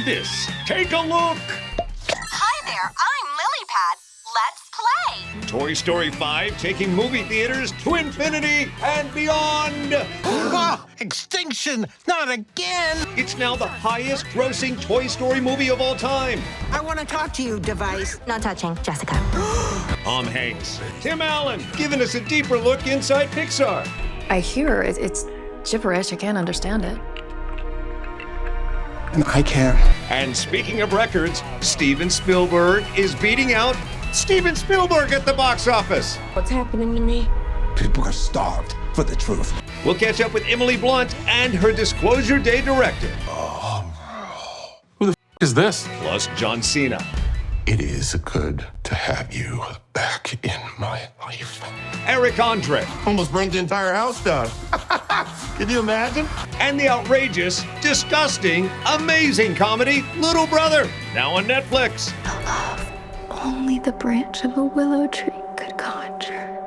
this. Take a look. Hi there, I'm Lilypad. Let's play. Toy Story 5 taking movie theaters to infinity and beyond. Oh, extinction! Not again! It's now the highest grossing Toy Story movie of all time. I want to talk to you, device. Not touching, Jessica. Tom Hanks, Tim Allen, giving us a deeper look inside Pixar. I hear it's gibberish. I can't understand it. And I can't. And speaking of records, Steven Spielberg is beating out Steven Spielberg at the box office. What's happening to me? People are starved for the truth. We'll catch up with Emily Blunt and her Disclosure Day director. Who the is this? Plus John Cena. It is good to have you back in my life. Eric Andre. Almost burned the entire house down. Can you imagine? And the outrageous, disgusting, amazing comedy Little Brother, now on Netflix. A love only the branch of a willow tree could conjure.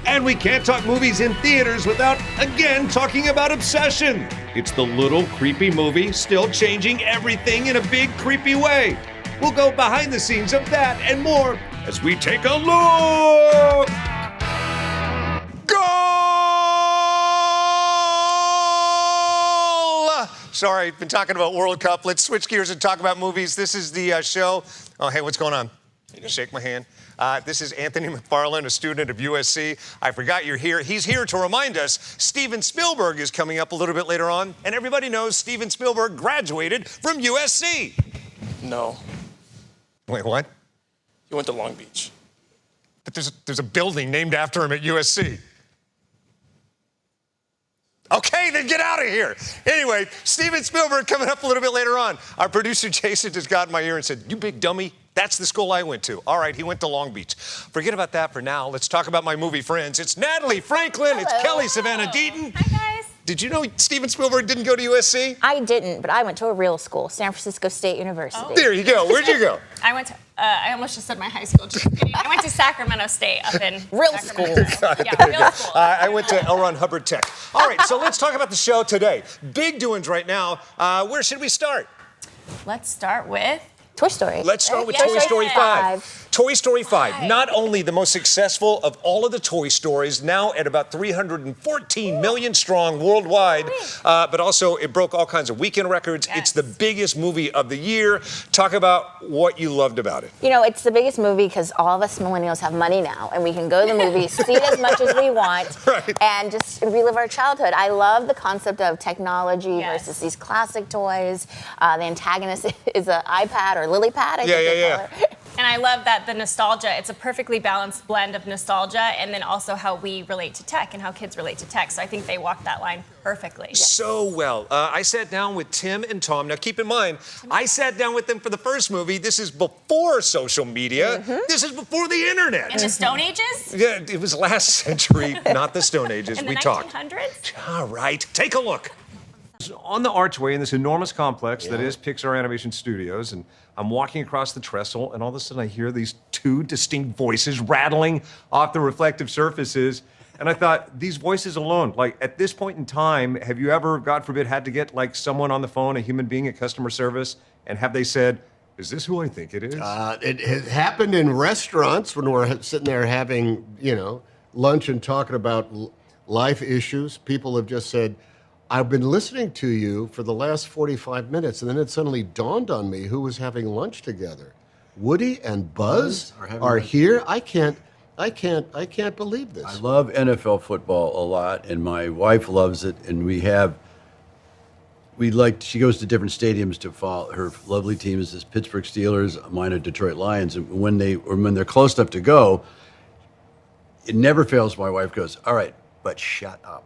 And we can't talk movies in theaters without, again, talking about Obsession. It's the little creepy movie still changing everything in a big creepy way. We'll go behind the scenes of that and more as we take a look. Goal! Sorry, been talking about World Cup. Let's switch gears and talk about movies. This is the show. Oh, hey, what's going on? Shake my hand. This is Anthony McFarlane, a student of USC. I forgot you're here. He's here to remind us Steven Spielberg is coming up a little bit later on. And everybody knows Steven Spielberg graduated from USC. No. Wait, what? He went to Long Beach. But there's a building named after him at USC. Okay, then get out of here. Anyway, Steven Spielberg coming up a little bit later on. Our producer Jason just got in my ear and said, "You big dummy, that's the school I went to." All right, he went to Long Beach. Forget about that for now. Let's talk about my movie friends. It's Natalie Franklin. Hello. It's Kelly Savannah Deaton. Hi, guys. Did you know Steven Spielberg didn't go to USC? I didn't, but I went to a real school, San Francisco State University. There you go. Where'd you go? I went to, I almost just said my high school. Just kidding. I went to Sacramento State up in Real Sacramento. school. Yeah, real school. I went to L. Ron Hubbard Tech. All right, so let's talk about the show today. Big doings right now. Where should we start? Let's start with Toy Story. Let's start with Yeah, Toy Story 5. 5. Toy Story 5, not only the most successful of all of the Toy Stories, now at about 314 million strong worldwide, but also it broke all kinds of weekend records. Yes. It's the biggest movie of the year. Talk about what you loved about it. You know, it's the biggest movie because all of us millennials have money now, and we can go to the movies, see it as much as we want, Right. and just relive our childhood. I love the concept of technology Yes. versus these classic toys. The antagonist is an iPad or Lilypad, I think they call her. And I love that the nostalgia, it's a perfectly balanced blend of nostalgia and then also how we relate to tech and how kids relate to tech. So I think they walked that line perfectly. So well. I sat down with Tim and Tom. Now, keep in mind, I sat down with them for the first movie. This is before social media. This is before the internet. In the Stone Ages? Yeah, it was last century, not the Stone Ages. In We the talked. 1900s? All right, take a look. On the archway in this enormous complex that is Pixar Animation Studios, and I'm walking across the trestle, and all of a sudden I hear these two distinct voices rattling off the reflective surfaces. And I thought, these voices alone, like at this point in time, have you ever, God forbid, had to get like someone on the phone, a human being at customer service, and have they said, "Is this who I think it is?" It has happened in restaurants when we're sitting there having, lunch and talking about life issues. People have just said, "I've been listening to you for the last 45 minutes," and then it suddenly dawned on me who was having lunch together. Woody and Buzz are here. I can't believe this. I love NFL football a lot, and my wife loves it. And she goes to different stadiums to follow. Her lovely team is this Pittsburgh Steelers, mine are Detroit Lions. And when they're close enough to go, it never fails. My wife goes, "All right, but shut up."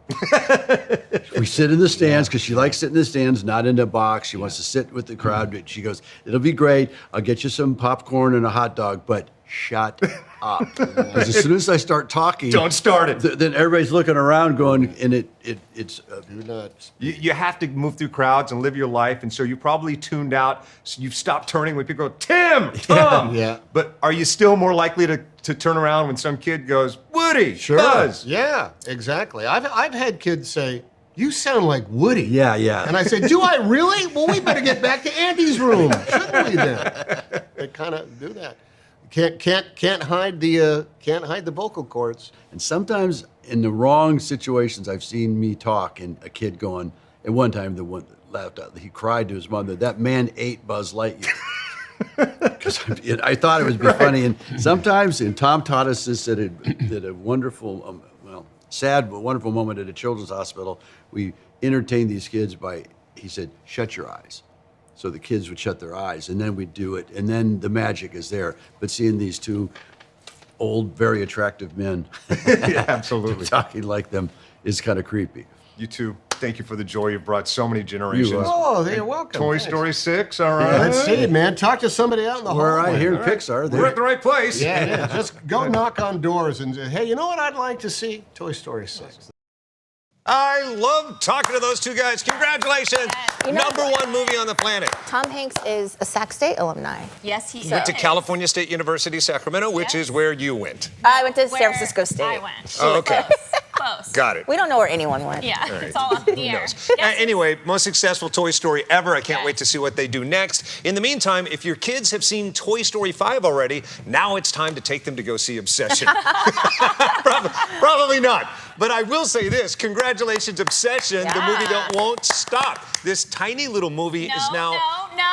We sit in the stands because she likes sitting in the stands, not in a box. She wants to sit with the crowd. She goes, "It'll be great. I'll get you some popcorn and a hot dog, but shut up." Because as soon as I start talking, Don't start it. Then everybody's looking around, going, and it's. Do not. You have to move through crowds and live your life, and so you probably tuned out. So you've stopped turning when people go, "Tim, Tom." Yeah. But are you still more likely to turn around when some kid goes, "Woody, Sure. Buzz"? Yeah, exactly. I've had kids say, you sound like Woody. Yeah, yeah. And I said, do I really? Well, we better get back to Andy's room, shouldn't we then? They kind of do that. Can't hide the vocal cords. And sometimes in the wrong situations, I've seen me talk and a kid going, at one time, the one that laughed out, he cried to his mother, that man ate Buzz Lightyear. Because I thought it would be funny. And sometimes, and Tom taught us this at a wonderful, sad but wonderful moment at a children's hospital. We entertained these kids by, he said, shut your eyes. So the kids would shut their eyes, and then we'd do it, and then the magic is there. But seeing these two old, very attractive men Yeah, absolutely. talking like them is kind of creepy. You two, thank you for the joy you've brought so many generations. Oh, you're welcome. Toy Thanks. Story 6, all right. Let's see, man. Talk to somebody out in the We're hallway. right here in All right. Pixar. We're at the right place. Yeah, it is. Just go knock on doors and say, hey, you know what I'd like to see? Toy Story 6. I love talking to those two guys. Congratulations. You know- Number one movie on the planet. Tom Hanks is a Sac State alumni. Yes, he Went to is. California State University, Sacramento, which Yes. is where you went. I went to San Where Francisco State. I went. Oh, okay. Close. Got it. We don't know where anyone went. Yeah, it's all up in the air. Yes. Anyway, most successful Toy Story ever. I can't wait to see what they do next. In the meantime, if your kids have seen Toy Story 5 already, now it's time to take them to go see Obsession. Probably not. But I will say this, congratulations, Obsession, the movie that won't stop. This tiny little movie is now... No.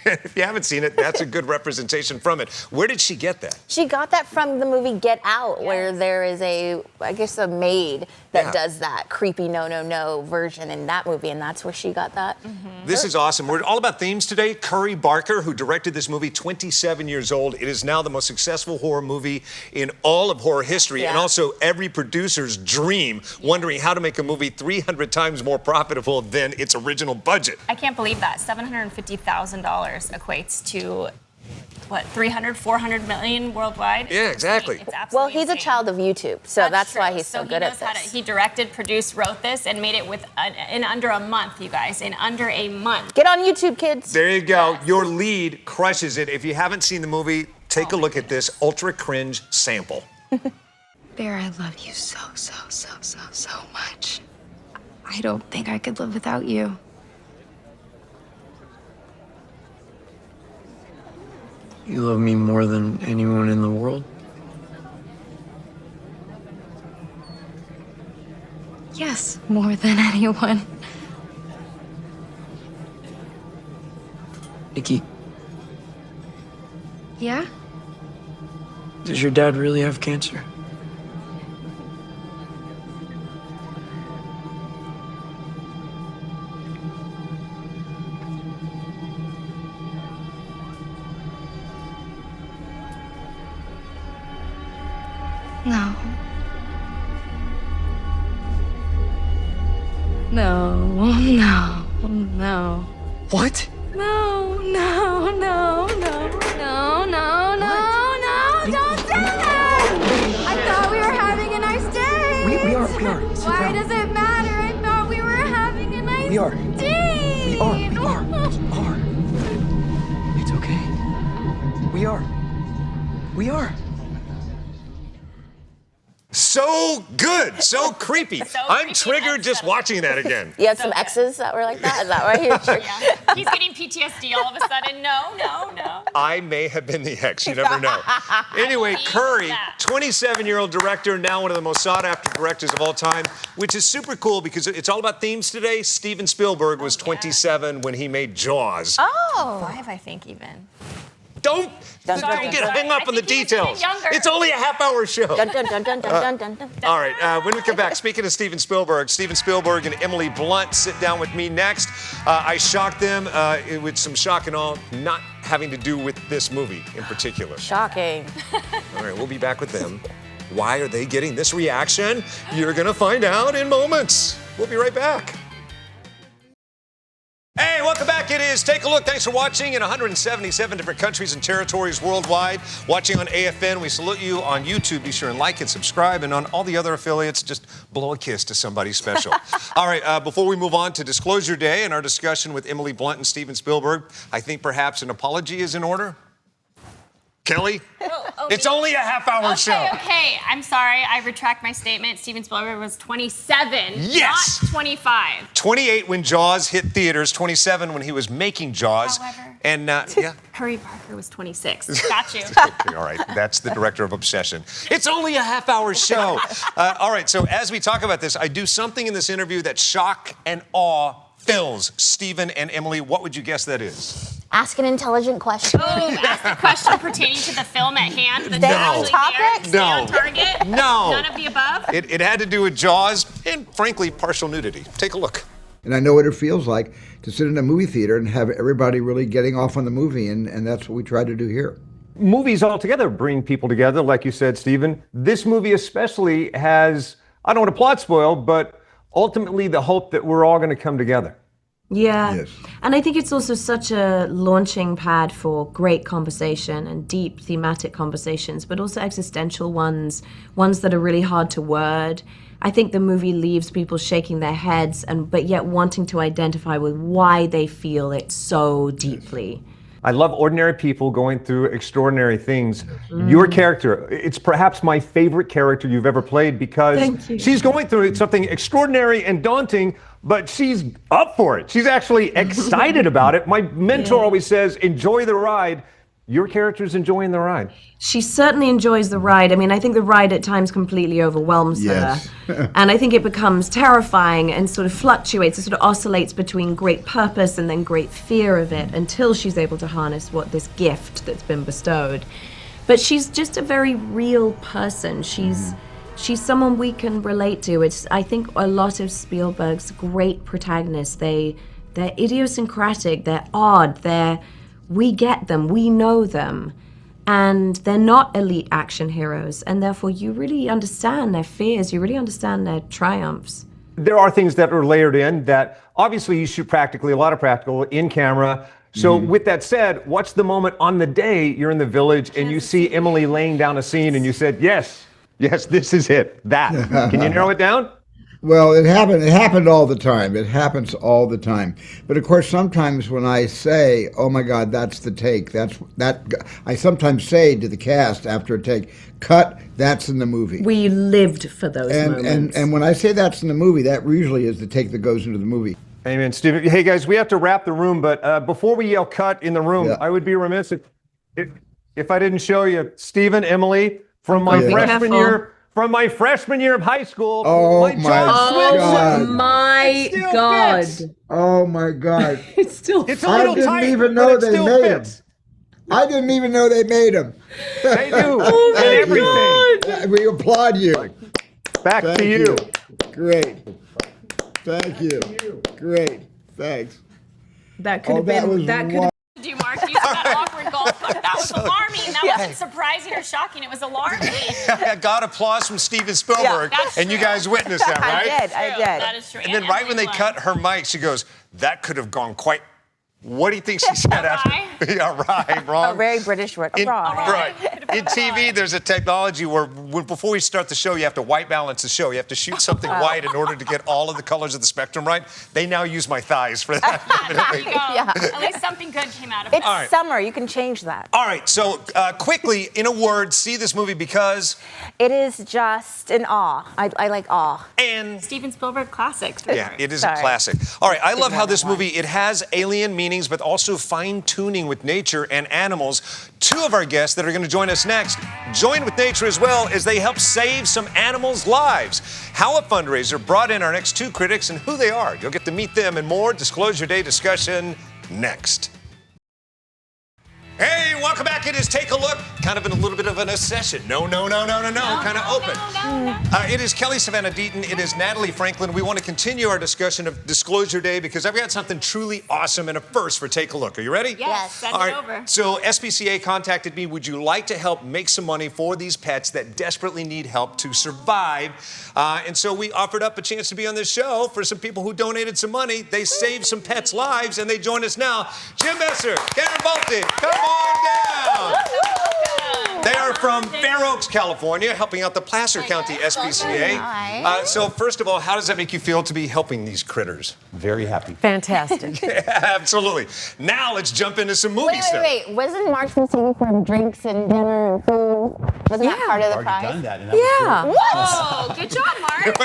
If you haven't seen it, that's a good representation from it. Where did she get that? She got that from the movie Get Out, where there is a maid that does that creepy no version in that movie, and that's where she got that. This is awesome. We're all about themes today. Curry Barker, who directed this movie, 27 years old. It is now the most successful horror movie in all of horror history, and also every producer's dream, wondering how to make a movie 300 times more profitable than its original budget. I can't believe that. $750,000 equates to, what, 300, 400 million worldwide? Yeah, exactly. It's absolutely Well, he's a insane. child of YouTube, so that's why true. he's so he good knows at how this. He directed, produced, wrote this, and made it in under a month, you guys. In under a month. Get on YouTube, kids. There you go. Your lead crushes it. If you haven't seen the movie, take a look at this ultra cringe sample. Bear, I love you so much. I don't think I could live without you. You love me more than anyone in the world? Yes, more than anyone. Nikki, Yeah? does your dad really have cancer? No. No. What? No. Don't do that! I thought we were having a nice day. We are. Sit Why down. does it matter? I thought we were having a nice We are. day. We are. It's okay. We are. So good, so creepy. I'm triggered just watching that again. You had some exes that were like that? Is that why you're triggered? He's getting PTSD all of a sudden. No. I may have been the ex, you never know. Anyway, Curry, 27-year-old director, now one of the most sought-after directors of all time, which is super cool because it's all about themes today. Steven Spielberg was 27 when he made Jaws. Oh. 5, I think, even. Don't Dun, dun, get dun, hung dun. up on the I think he was details. younger. It's only a half-hour show. Dun, dun, dun, dun, dun, dun, dun. All right, when we come back, speaking of Steven Spielberg and Emily Blunt sit down with me next. I shocked them with some shock and awe, not having to do with this movie in particular. Shocking. All right, we'll be back with them. Why are they getting this reaction? You're going to find out in moments. We'll be right back. Hey, welcome back. It is Take a Look. Thanks for watching in 177 different countries and territories worldwide. Watching on AFN, we salute you on YouTube. Be sure and like and subscribe. And on all the other affiliates, just blow a kiss to somebody special. All right, before we move on to Disclosure Day and our discussion with Emily Blunt and Steven Spielberg, I think perhaps an apology is in order. Kelly? It's only a half-hour show. Okay, I'm sorry. I retract my statement. Steven Spielberg was 27, Yes! not 25. 28 when Jaws hit theaters, 27 when he was making Jaws. However, And, yeah. Curry Parker was 26. Got you. Okay, all right, that's the director of Obsession. It's only a half-hour show. All right, so as we talk about this, I do something in this interview that shock and awe fills Stephen and Emily. What would you guess that is? Ask an intelligent question. Oh, ask a question pertaining to the film at hand. That's Stay actually on topic? there. Stay on target. No. None of the above. It had to do with Jaws and, frankly, partial nudity. Take a look. And I know what it feels like to sit in a movie theater and have everybody really getting off on the movie, and that's what we try to do here. Movies altogether bring people together, like you said, Stephen. This movie especially has, I don't want to plot spoil, but ultimately the hope that we're all going to come together. Yeah. Yes. And I think it's also such a launching pad for great conversation and deep thematic conversations, but also existential ones that are really hard to word. I think the movie leaves people shaking their heads but yet wanting to identify with why they feel it so deeply. I love ordinary people going through extraordinary things. Your character, it's perhaps my favorite character you've ever played because she's going through something extraordinary and daunting, but she's up for it. She's actually excited about it. My mentor always says, enjoy the ride. Your character's enjoying the ride. She certainly enjoys the ride. I mean, I think the ride at times completely overwhelms her. And I think it becomes terrifying and sort of fluctuates. It sort of oscillates between great purpose and then great fear of it until she's able to harness this gift that's been bestowed. But she's just a very real person. She's someone we can relate to. I think a lot of Spielberg's great protagonists, they're idiosyncratic, they're odd, we get them, we know them, and they're not elite action heroes, and therefore you really understand their fears, you really understand their triumphs. There are things that are layered in that obviously you shoot practically, a lot of practical in camera. So with that said, what's the moment on the day you're in the village and you see Emily laying down a scene and you said, yes, this is it, that. Can you narrow it down? Well, it happened all the time. It happens all the time. But of course, sometimes when I say, oh my God, that's the take, I sometimes say to the cast after a take, cut, that's in the movie. We lived for those moments. And when I say that's in the movie, that usually is the take that goes into the movie. Amen, Stephen. Hey guys, we have to wrap the room, but before we yell cut in the room, I would be remiss if I didn't show you Stephen, Emily, from my freshman year. From my freshman year of high school. Oh my God. Oh my God. Oh my God. It's still It's a little tight, I didn't even know they made fits. them. I didn't even know they made them. They do. Oh my everything. God. We applaud you. Back Thank to you. Great. Thank you. Great. Thanks. That could have been Do you, Mark? You said that awkward golf clap. That was alarming. That wasn't surprising or shocking. It was alarming. I got applause from Steven Spielberg, and you guys witnessed that, right? I did. That is true. And then right when they cut her mic, she goes, that could have gone quite... What do you think she said after? Yeah, right, wrong. A very British word. Right. In TV, there's a technology where before we start the show, you have to white balance the show. You have to shoot something white in order to get all of the colors of the spectrum right. They now use my thighs for that. There you go. Yeah. At least something good came out of it. It's summer. You can change that. All right, so quickly, in a word, see this movie because... It is just an awe. I like awe. And... Steven Spielberg classic. Yeah, it is a classic. All right, I love how this movie, it has alien meanings, but also fine-tuning with nature and animals. Two of our guests that are going to join us next join with nature as well as they help save some animals' lives. How a fundraiser brought in our next two critics and who they are. You'll get to meet them and more. Disclosure Day discussion next. Hey, welcome back. It is Take a Look, kind of in a little bit of an session. No, kind of open. It is Kelly Savannah Deaton. It is Natalie Franklin. We want to continue our discussion of Disclosure Day because I've got something truly awesome and a first for Take a Look. Are you ready? Yes, send it over. So SPCA contacted me. Would you like to help make some money for these pets that desperately need help to survive? And so we offered up a chance to be on this show for some people who donated some money. They saved some pets' lives, and they join us now. Jim Messer, Karen Bolte, come on down. They are are from Fair Oaks, California, helping out the Placer County SPCA. Hi. So first of all, how does that make you feel to be helping these critters? Very happy. Fantastic. Yeah, absolutely. Now let's jump into some movie stuff. Wait. Wasn't Marksman taking from drinks and dinner and food? Wasn't that part of the prize? Done that, and that was Whoa, good job, Mark.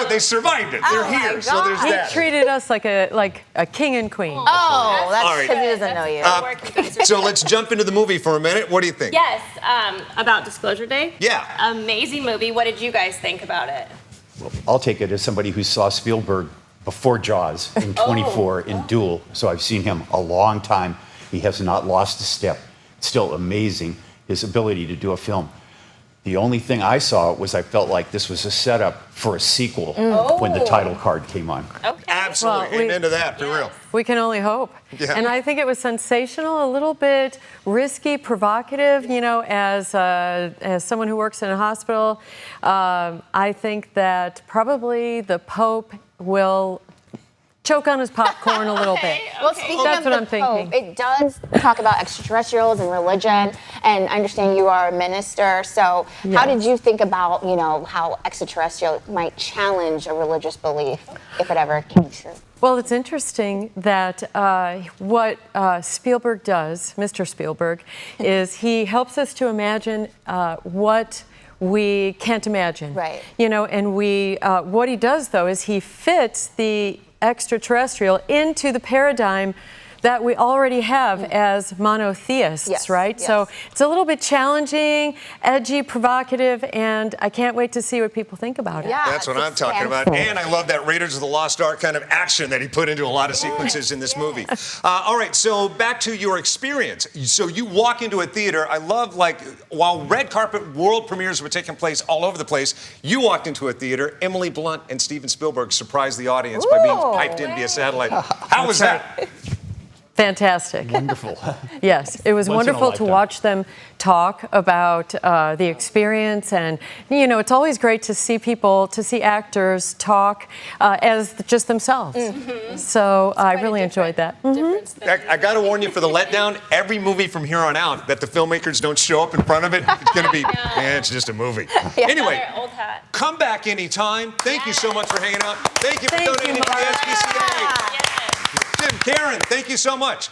They survived it. They're here, so there's He that. treated us like a king and queen. Oh, that's All right. because he doesn't know you. So let's jump into the movie for a minute. What do you think? Yes, about Disclosure Day. Yeah. Amazing movie. What did you guys think about it? I'll take it as somebody who saw Spielberg before Jaws in 24 in Duel, so I've seen him a long time. He has not lost a step. It's still amazing, his ability to do a film. The only thing I saw was I felt like this was a setup for a sequel when the title card came on. Okay. Absolutely. Well, Amen to that, for real. We can only hope. Yeah. And I think it was sensational, a little bit risky, provocative, as someone who works in a hospital. I think that probably the Pope will choke on his popcorn a little bit. Well, speaking That's of what the I'm thinking. Pope, it does talk about extraterrestrials and religion, and I understand you are a minister. So, how did you think about, how extraterrestrial might challenge a religious belief, if it ever came true? Well, it's interesting that what Spielberg does, Mr. Spielberg, is he helps us to imagine what we can't imagine. Right. And what he does, though, is he fits the extraterrestrial into the paradigm that we already have as monotheists, right? Yes. So it's a little bit challenging, edgy, provocative, and I can't wait to see what people think about it. Yeah, That's what I'm talking about. And I love that Raiders of the Lost Ark kind of action that he put into a lot of sequences in this movie. All right, so back to your experience. So you walk into a theater. I love, while red carpet world premieres were taking place all over the place, you walked into a theater. Emily Blunt and Steven Spielberg surprised the audience by being piped in via satellite. How was that? Fantastic. Wonderful. Yes, it was Once in a wonderful to lifetime. watch them talk about the experience, and it's always great to see actors talk as just themselves. So I really enjoyed that. I got to warn you for the letdown. Every movie from here on out that the filmmakers don't show up in front of it, it's going to be, it's just a movie. Anyway, Old hat. come back anytime. Thank you so much for hanging out. Thank you for donating to the SPCA. Jim, Karen, thank you so much.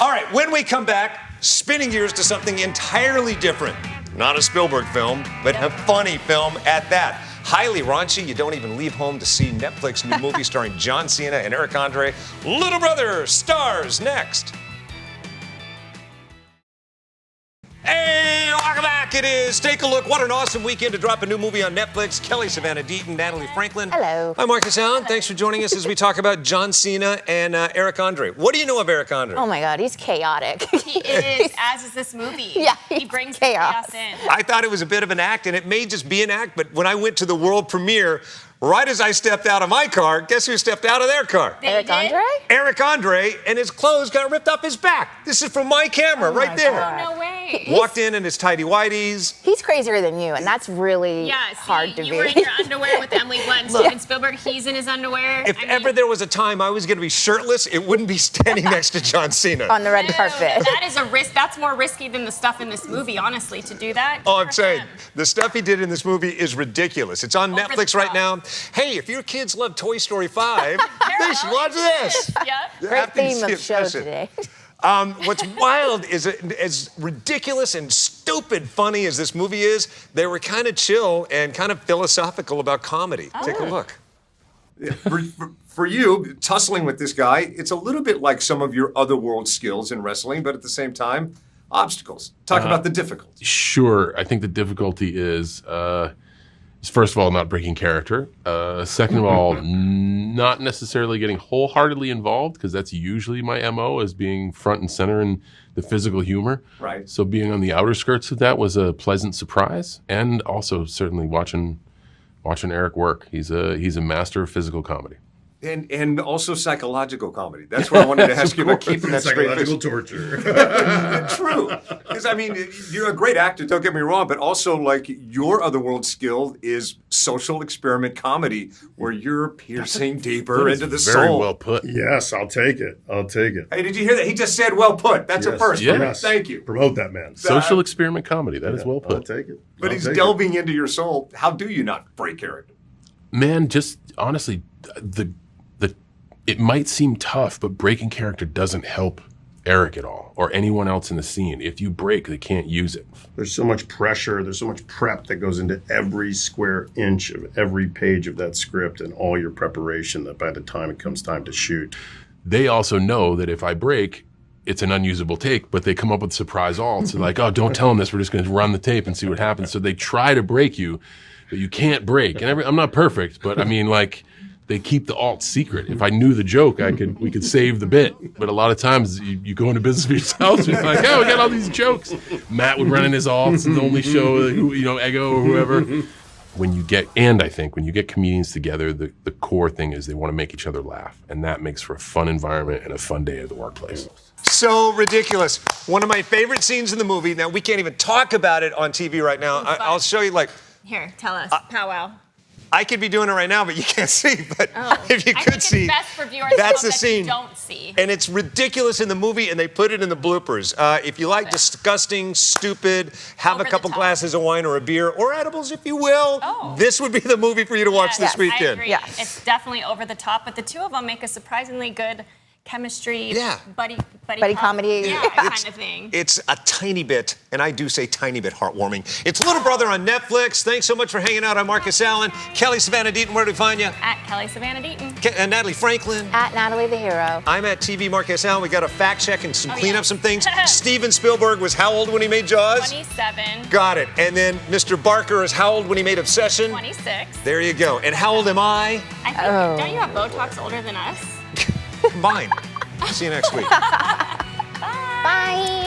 All right, when we come back, spinning gears to something entirely different. Not a Spielberg film, but a funny film at that. Highly raunchy, you don't even leave home to see Netflix new movie starring John Cena and Eric Andre. Little Brother stars next. Hey, welcome back. It is Take a Look. What an awesome weekend to drop a new movie on Netflix. Kelly Savannah Deaton, Natalie Franklin. Hello. I'm Marcus Allen. Thanks for joining us as we talk about John Cena and Eric Andre. What do you know of Eric Andre? Oh my God, he's chaotic. He is, as is this movie. Yeah, He brings chaos. chaos in. I thought it was a bit of an act, and it may just be an act, but when I went to the world premiere, right as I stepped out of my car, guess who stepped out of their car? Eric Andre? Eric Andre, and his clothes got ripped off his back. This is from my camera, right there. God. No way. Walked in his tidy whities. He's crazier than you, and that's really Yeah, hard to you be. were in your underwear with Emily Blunt and Steven Spielberg. He's in his underwear. If ever there was a time I was going to be shirtless, it wouldn't be standing next to John Cena. On the red carpet. That is a risk. That's more risky than the stuff in this movie, honestly, to do that. Oh, I'm saying, the stuff he did in this movie is ridiculous. It's on Netflix right now. Hey, if your kids love Toy Story 5, they should watch this. Yeah. Great theme of show today. What's wild is as ridiculous and stupid funny as this movie is, they were kind of chill and kind of philosophical about comedy. Take a look. For you, tussling with this guy, it's a little bit like some of your otherworld skills in wrestling, but at the same time, obstacles. Talk about the difficulty. Sure. I think the difficulty is first of all, not breaking character. Second of all, not necessarily getting wholeheartedly involved, because that's usually my MO, as being front and center in the physical humor. Right. So being on the outer skirts of that was a pleasant surprise, and also certainly watching Eric work. He's a master of physical comedy. And also psychological comedy. That's what I wanted to ask you about keeping that straight face. Psychological torture. True. Because, I mean, you're a great actor, don't get me wrong, but also, like, your otherworld skill is social experiment comedy, where you're piercing deeper into the soul. Very well put. Yes, I'll take it. Hey, did you hear that? He just said well put. That's a first. Yes. Thank you. Promote that, man. Social experiment comedy. That is well put. I'll take it. But he's delving into your soul. How do you not break character? Man, just honestly, it might seem tough, but breaking character doesn't help Eric at all or anyone else in the scene. If you break, they can't use it. There's so much pressure, there's so much prep that goes into every square inch of every page of that script and all your preparation that by the time it comes time to shoot. They also know that if I break, it's an unusable take, but they come up with surprise alts. They're like, oh, don't tell them this. We're just going to run the tape and see what happens. So they try to break you, but you can't break. And I'm not perfect, but I mean, like, they keep the alt secret. If I knew the joke, we could save the bit. But a lot of times you go into business for yourself, so it's like, oh, we got all these jokes. Matt would run in his alts and only show, Ego or whoever. I think when you get comedians together, the core thing is they want to make each other laugh. And that makes for a fun environment and a fun day at the workplace. So ridiculous. One of my favorite scenes in the movie. Now, we can't even talk about it on TV right now. I'll show you, like. Here, tell us. Powwow. I could be doing it right now, but you can't see. But if you could see, it's best for viewers that's the that scene. you don't see. And it's ridiculous in the movie, and they put it in the bloopers. If you like disgusting, stupid, have a couple glasses of wine or a beer, or edibles, if you will, this would be the movie for you to watch this weekend. I agree. Yes. It's definitely over the top, but the two of them make a surprisingly good chemistry, buddy comedy kind of thing. It's a tiny bit, and I do say tiny bit, heartwarming. It's Little Brother on Netflix. Thanks so much for hanging out. I'm Marcus Allen. Kelly Savannah Deaton, where do we find you? At Kelly Savannah Deaton. And Natalie Franklin. At Natalie the Hero. I'm at TV Marcus Allen. We got to fact check and clean up some things. Steven Spielberg was how old when he made Jaws? 27. Got it. And then Mr. Barker is how old when he made Obsession? 26. There you go. And how old am I? I think, don't you have Botox older than us? Combined. See you next week. Bye.